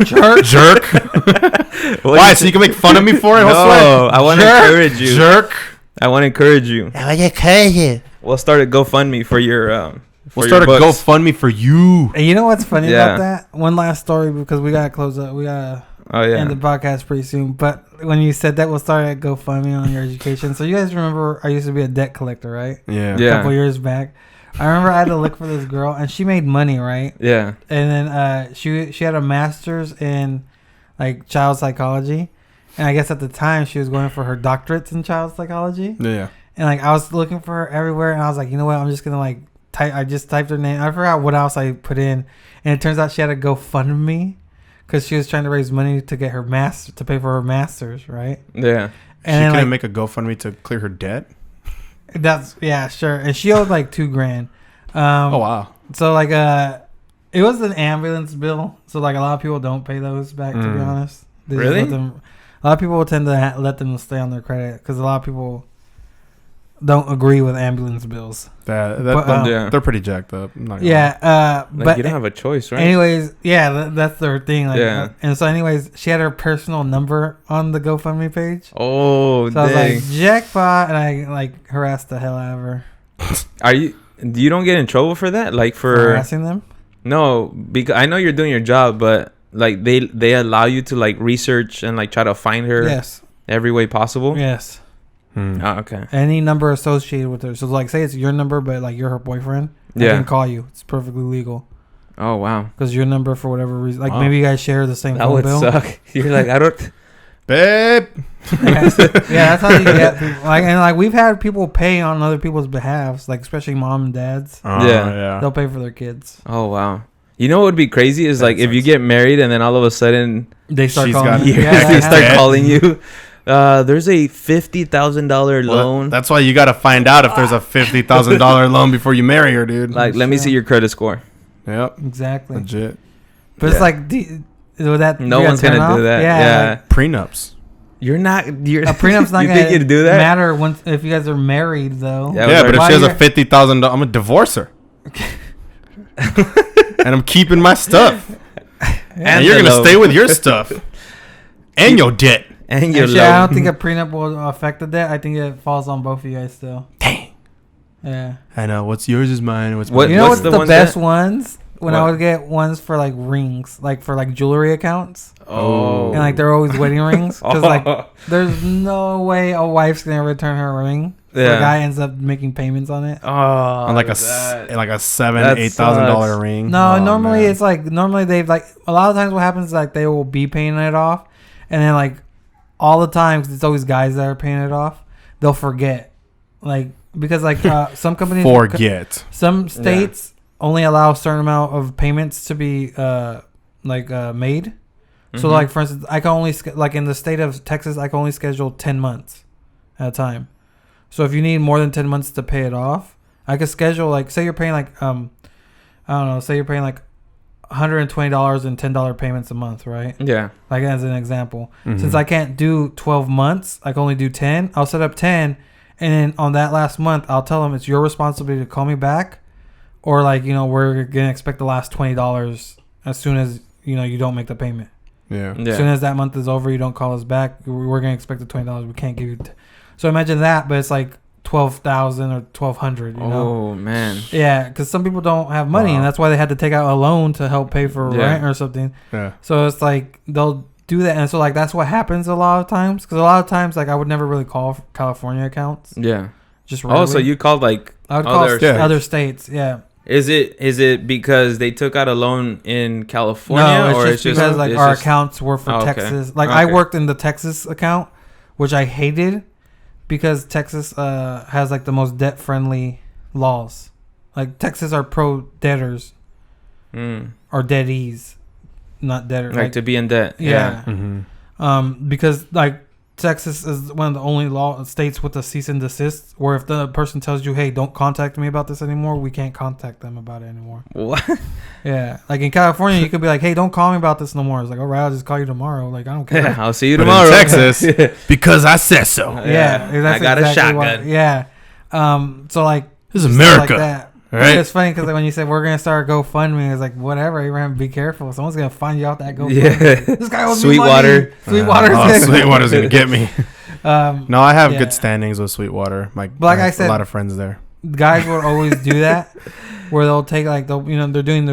Jerk. jerk. what Why? you- So you can make fun of me for it? No, I want to encourage you. Jerk. I want to encourage you. We'll start a GoFundMe for your. We'll start a books. GoFundMe for you. And you know what's funny Yeah. about that? One last story because we gotta close up. We gotta Oh yeah. end the podcast pretty soon. But when you said that, we'll start a GoFundMe on your education. So you guys remember I used to be a debt collector, right? Yeah. Yeah. A couple years back. I remember I had to look for this girl, and she made money, right? Yeah. And then she had a master's in like child psychology, and I guess at the time she was going for her doctorates in child psychology. Yeah. And like I was looking for her everywhere, and I was like, you know what? I'm just gonna like type. I just typed her name. I forgot what else I put in, and it turns out she had to GoFundMe because she was trying to raise money to get her master to pay for her masters, right? Yeah. She And then, couldn't like, make a GoFundMe to clear her debt. that's yeah, sure. And she owed like $2,000. Oh wow. So like it was an ambulance bill. So like a lot of people don't pay those back. To be honest, They just Really? let them, a lot of people will tend to let them stay on their credit because a lot of people don't agree with ambulance bills. That, But, they're, yeah. they're pretty jacked up. I'm not gonna lie. Yeah, Like but you don't have a choice, right? anyways, yeah, that's their thing. Like, Yeah. and so anyways, she had her personal number on the GoFundMe page. Oh, So I was dang. like, jackpot, and I like harassed the hell out of her Are you? You don't get in trouble for that? Like for for harassing them. no, because I know you're doing your job, but like they allow you to like research and like try to find her Yes, every way possible. yes. Hmm. Oh, okay. Any number associated with her. So like, say it's your number, but like you're her boyfriend. I Yeah. can call you. It's perfectly legal Oh wow. because your number for whatever reason. Like Wow. maybe you guys share the same That phone would bill. suck. You're like I don't. Babe. Yeah, that's how you get people. Like, and like we've had people pay on other people's behalves, like especially mom and dads. Yeah. They'll pay for their kids. Oh wow. You know what would be crazy is That like if you sucks. get married and then all of a sudden They start She's calling got- you. Yeah, that they happens. start Dead. calling you. There's a $50,000 Well, loan. that's why you got to find out if there's a $50,000 loan before you marry her, dude. Like, let me see your credit score. Yep. Exactly. Legit. But it's Yeah. like, with that, No you got one's gonna turn off? do that. Yeah. Yeah. Like, Prenups. You're not. You're. a prenup's not you gonna think you'd do that? matter once if you guys are married, though. Yeah. Yeah, but if why she has a you're- $50,000, I'm gonna divorce her. And I'm keeping my stuff. And you're the gonna loan. stay with your stuff and your debt. And your Actually, I loan. don't think a prenup will affect the debt. I think it falls on both of you guys still. Dang. Yeah. I know. What's yours is mine. What's What- mine You know is what's the the ones best that- ones? When I What? would get ones for like rings, like for like jewelry accounts, Oh. and like they're always wedding rings. Because like there's no way a wife's gonna return her ring. So Yeah. the guy ends up making payments on it. Oh, on like a that- $7,000 that $8,000 sucks. ring. No, Oh, normally man. it's like they've like a lot of times what happens is like they will be paying it off, and then like all the time 'cause it's always guys that are paying it off. They'll forget, like because like some companies forget. some states only allow a certain amount of payments to be made. So Mhm. like for instance, I can only like in the state of Texas, I can only schedule 10 months at a time. So if you need more than 10 months to pay it off, I could schedule like say you're paying like I don't know, say you're paying like $120 and $10 payments a month, right? Yeah. Like as an example. Mhm. Since I can't do 12 months, I can only do 10. I'll set up 10, and then on that last month, I'll tell them it's your responsibility to call me back, or like we're gonna expect the last $20 as soon as you don't make the payment. Yeah. As soon as that month is over, you don't call us back. We're gonna expect the $20. We can't give you. So imagine that, but it's like 12,000 or 1,200. Oh man. Yeah, because some people don't have money, Wow. and that's why they had to take out a loan to help pay for Yeah. rent or something. Yeah. So it's like they'll do that, and so like that's what happens a lot of times. Because a lot of times, like I would never really call California accounts. Yeah. Just rarely. Oh, so you called like I would call other states. other states. Yeah. Is it because they took out a loan in California, No, it's or just because like it's our just- accounts were for Oh, okay. Texas. Like I Okay. worked in the Texas account, which I hated because Texas has like the most debt friendly laws. Like Texas are pro debtors or debtees, not debtors. like to be in debt? yeah. Mm-hmm. Because like Texas is one of the only states with a cease and desist, where if the person tells you, "Hey, don't contact me about this anymore," we can't contact them about it anymore. What? Yeah, like in California, you could be like, "Hey, don't call me about this no more." It's like, "All right, I'll just call you tomorrow." Like I don't care. Yeah, I'll see you But tomorrow. in Texas, because I said so. Yeah, I that's got a exactly what- shotgun. yeah. So like This is stuff America. Like that. Right? It's funny because like, when you said we're gonna start a GoFundMe, it's like whatever. Abraham, be careful. Someone's gonna find you out that GoFundMe. Yeah. This guy owes me money. Sweetwater. Sweetwater's Sweetwater's gonna get me. No, I have yeah. good standings with Sweetwater. Like I I have said- a lot of friends there. Guys will always do that, where they'll take like they're doing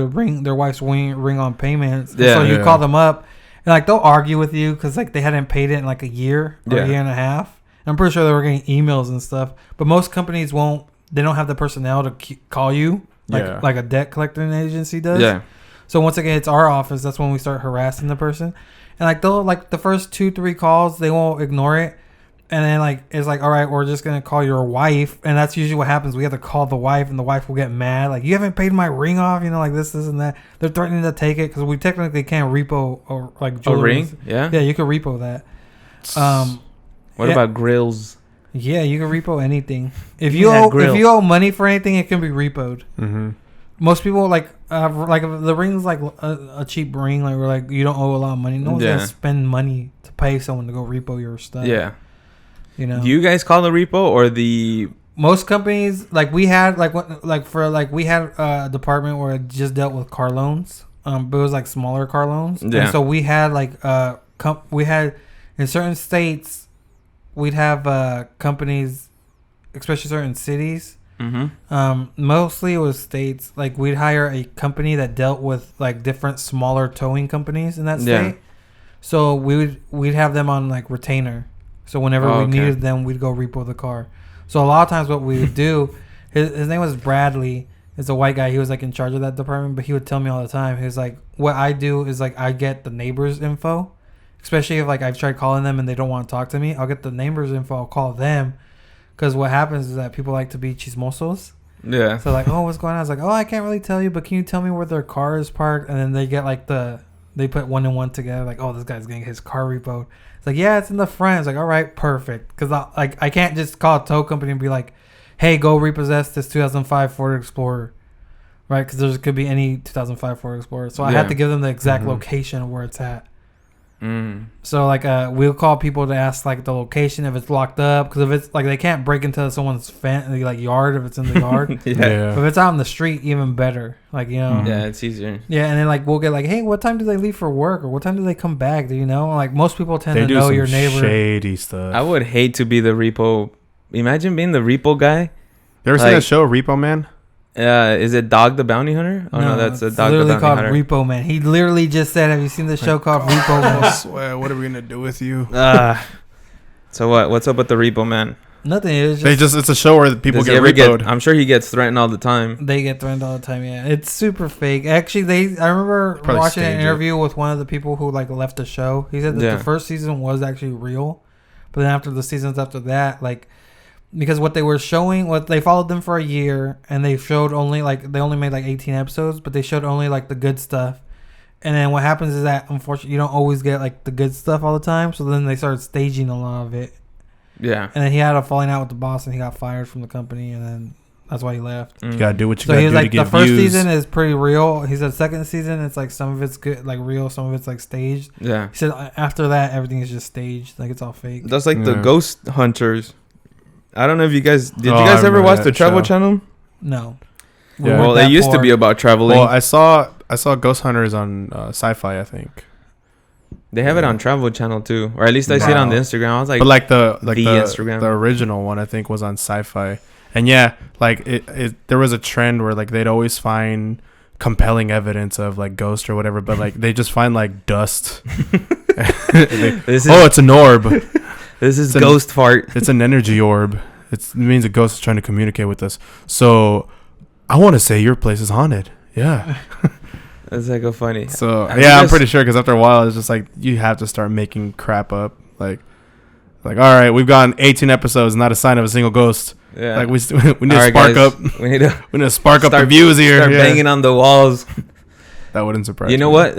their wife's ring on payments. And Yeah. So you Yeah. call them up, and like they'll argue with you because like they hadn't paid it in like a year or Yeah. a year and a half. And I'm pretty sure they were getting emails and stuff. But most companies won't. They don't have the personnel to call you Yeah. like a debt collecting agency does. Yeah. So once again, it's our office. That's when we start harassing the person. And like they'll like the first 2-3 calls, they won't ignore it. And then like it's like, all right, we're just gonna call your wife, and that's usually what happens. We have to call the wife, and the wife will get mad, like you haven't paid my ring off, like this, and that. They're threatening to take it because we technically can't repo or like A jewelry. ring? Yeah. Yeah, you can repo that. What yeah. about grills? Yeah, you can repo anything. If Give you me that owe grill. if you owe money for anything, it can be repoed. Mm-hmm. Most people like the ring's like a cheap ring, like we're like you don't owe a lot of money. No one's Yeah. gonna spend money to pay someone to go repo your stuff. Yeah. Do you guys call the repo or the? most companies like we had we had a department where it just dealt with car loans, but it was like smaller car loans. Yeah. And so we had like we had in certain states we'd have companies, especially certain cities. Mostly it was states, like we'd hire a company that dealt with like different smaller towing companies in that state. Yeah. So we'd have them on like retainer. So whenever Oh, we okay. needed them, we'd go repo the car. So a lot of times what we would do, his name was Bradley. It's a white guy. He was like in charge of that department, but he would tell me all the time. He was like, what I do is like I get the neighbors' info, especially if like I've tried calling them and they don't want to talk to me. I'll get the neighbors' info. I'll call them. Because what happens is that people like to be chismosos. Yeah. So like, oh, what's going on? I was like, oh, I can't really tell you, but can you tell me where their car is parked? And then they get like they put one and one together. Like, oh, this guy's getting his car repoed. It's like, yeah, it's in the front. It's like, all right, perfect. Because I can't just call a tow company and be like, hey, go repossess this 2005 Ford Explorer, right? Because there could be any 2005 Ford Explorer. So I Yeah. had to give them the exact location of where it's at. So like we'll call people to ask like the location if it's locked up, because if it's like they can't break into someone's like yard if it's in the yard. Yeah. But if it's out in the street, even better. Like, you know. Yeah, it's easier. Yeah, and then like we'll get like, hey, what time do they leave for work, or what time do they come back? Do you know? Like most people tend They to do know some your neighbor. shady stuff. I would hate to be the repo. Imagine being the repo guy. You ever seen that show Repo Man? Is it Dog the Bounty Hunter? Oh no, that's a it's Dog the literally Bounty called Hunter. Repo Man. He literally just said, "Have you seen the show called Repo Man?" I swear, what are we gonna do with you? So what? What's up with the Repo Man? Nothing. It's It's a show where people Does he get ever repoed. I'm sure he gets threatened all the time. They get threatened all the time. Yeah, it's super fake. Actually, I remember Probably watching an stage it. interview with one of the people who like left the show. He said that the first season was actually real, but then after the seasons after that, like, because what they were showing, what they followed them for a year, and they showed only like they only made like 18 episodes, but they showed only like the good stuff. And then what happens is that unfortunately you don't always get like the good stuff all the time. So then they started staging a lot of it. Yeah. And then he had a falling out with the boss, and he got fired from the company, and then that's why he left. You gotta do what you So gotta he was do like, to get the first views. season is pretty real. He said second season, it's like some of it's good, like real, some of it's like staged. Yeah. He said after that, everything is just staged, like it's all fake. That's like the Yeah. Ghost Hunters. I don't know if you guys did. Oh, You I guys ever remember watch that the Travel show. Channel? No. Yeah. We Well, weren't it that used to poor. be about traveling. Well, I saw Ghost Hunters on Sci-Fi, I think. They have it on Travel Channel too, or at least I see it on the Wow. Instagram. I was like, But like the Instagram. the original one, I think, was on Sci-Fi. And yeah, like it there was a trend where like they'd always find compelling evidence of like ghost or whatever, but like they just find like dust. It's an orb. this is it's ghost fart. It's an energy orb. It means a ghost is trying to communicate with us. So I want to say your place is haunted. Yeah. That's like a funny. So Have you yeah, I'm guys- pretty sure because after a while, it's just like you have to start making crap up. Like all right, we've gone 18 episodes, not a sign of a single ghost. Yeah. Like we need All to right, spark guys, up. We need to We need to spark up the Start- views here. start Yeah. banging on the walls. That wouldn't surprise. You know me. what?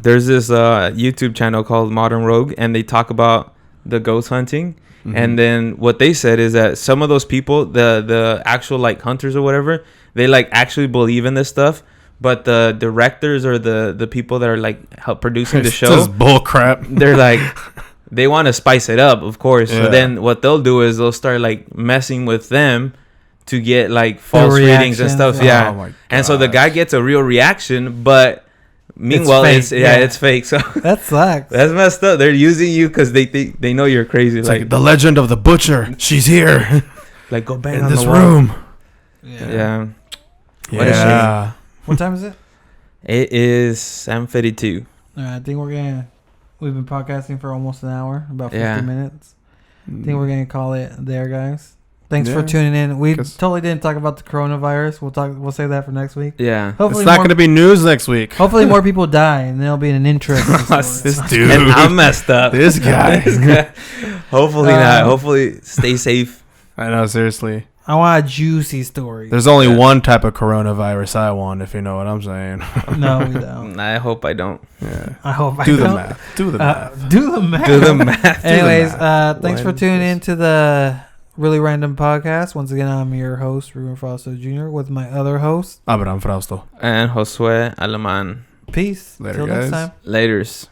There's this YouTube channel called Modern Rogue, and they talk about the ghost hunting. Mhm. And then what they said is that some of those people, the actual like hunters or whatever, they like actually believe in this stuff. But the directors or the people that are like help producing the It's show, just bull crap. they're like, they want to spice it up, of course. Yeah. So then what they'll do is they'll start like messing with them to get like false readings and stuff. reactions, Yeah. Oh my And so the guy gosh. gets a real reaction, but meanwhile, it's fake, yeah. it's fake. So That sucks. that's messed up. They're using you because they know you're crazy. It's like the legend of the butcher. She's here like go bang in on this the wall. room. Yeah. What a Yeah. What time is it? It is 7:52. I think we've been podcasting for almost an hour, about 50 Yeah. minutes. I think we're gonna call it there, guys. Thanks for Yeah. tuning in. We 'Cause- totally didn't talk about the coronavirus. We'll save that for next week. Yeah. Hopefully It's not more, going to be news next week. hopefully more people die, and there'll be an interesting story. This dude. And I'm messed up. This guy. Hopefully not. Hopefully stay safe. I know, seriously. I want a juicy story. There's only one type of coronavirus I want, if you know what I'm saying. No, we don't. I hope I don't. Yeah. I hope I Do the don't. math. Do the math. Do the math. Do the math. Anyways, math. thanks for tuning in to the Really Random Podcast. Once again, I'm your host, Ruben Fausto Jr., with my other host. Abraham Frausto. And Josue Aleman. Peace. Later, Till next guys. time. Laters.